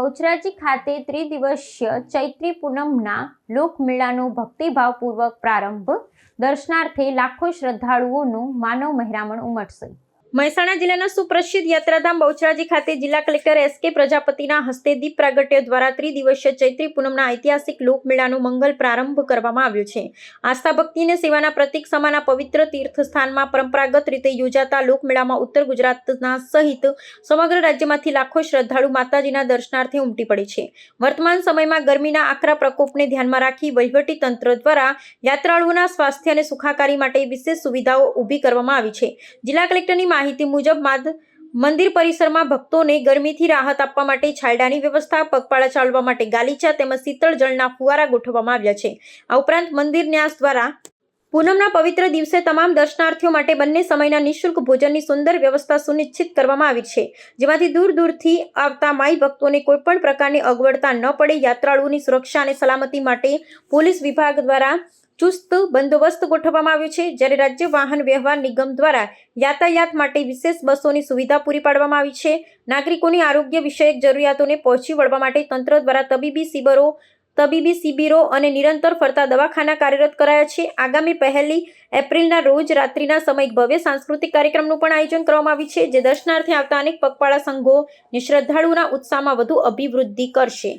બહુચરાજી ખાતે ત્રિદિવસીય ચૈત્રી પૂનમના લોકમેળાનો ભક્તિભાવપૂર્વક પ્રારંભ. દર્શનાર્થે લાખો શ્રદ્ધાળુઓનું માનવ મહેરામણ ઉમટશે. મહેસાણા જિલ્લાના સુપ્રસિદ્ધ યાત્રાધામ બહુચરાજી ખાતે જિલ્લા કલેક્ટર એસ.કે. પ્રજાપતિના હસ્તે દીપ પ્રાગટ્ય દ્વારા ત્રિદિવસીય ચૈત્રી પૂનમના ઐતિહાસિક લોકમેળાનો મંગલ પ્રારંભ કરવામાં આવ્યો છે. આસ્થા, ભક્તિ અને સેવાના પ્રતીક સમાના પવિત્ર તીર્થસ્થાનમાં પરંપરાગત રીતે યોજાતા લોકમેળામાં ઉત્તર ગુજરાતના સહિત સમગ્ર રાજ્યમાંથી લાખો શ્રદ્ધાળુ માતાજીના દર્શનાર્થે ઉમટી પડે છે. વર્તમાન સમયમાં ગરમીના આકરા પ્રકોપને ધ્યાનમાં રાખી વહીવટી તંત્ર દ્વારા યાત્રાળુઓના સ્વાસ્થ્ય અને સુખાકારી માટે વિશેષ સુવિધાઓ ઊભી કરવામાં આવી છે. જિલ્લા કલેક્ટરની માહિતી મુજબ મંદિર પરિસરમાં ભક્તોને ગરમીથી રાહત આપવા માટે છાયડાની વ્યવસ્થા, પગપાળા ચાલવા માટે ગાલીચા તેમજ શીતળ જળના ફુવારા ગોઠવવામાં આવ્યા છે. આ ઉપરાંત મંદિર ન્યાસ દ્વારા પૂનમના પવિત્ર દિવસે તમામ દર્શનાર્થીઓ માટે બંને સમયના નિઃશુલ્ક ભોજનની સુંદર વ્યવસ્થા સુનિશ્ચિત કરવામાં આવી છે, જેમાંથી દૂર દૂરથી આવતા માઈ ભક્તોને કોઈપણ પ્રકારની અગવડતા ન પડે. યાત્રાળુઓની સુરક્ષા અને સલામતી માટે પોલીસ વિભાગ દ્વારા ચુસ્ત બંદોબસ્ત ગોઠવવામાં આવ્યો છે, જ્યારે રાજ્ય વાહન વ્યવહાર નિગમ દ્વારા યાતાયાત માટે વિશેષ બસોની સુવિધા પૂરી પાડવામાં આવી છે. નાગરિકોની આરોગ્ય વિષયક જરૂરિયાતોને પહોંચી વળવા માટે તંત્ર દ્વારા તબીબી શિબિરો અને નિરંતર ફરતા દવાખાના કાર્યરત કરાયા છે. આગામી 1 એપ્રિલના રોજ રાત્રિના સમયે ભવ્ય સાંસ્કૃતિક કાર્યક્રમનું પણ આયોજન કરવામાં આવ્યું છે, જે દર્શનાર્થે આવતા અનેક પગપાળા સંઘો અને શ્રદ્ધાળુઓના ઉત્સાહમાં વધુ અભિવૃદ્ધિ કરશે.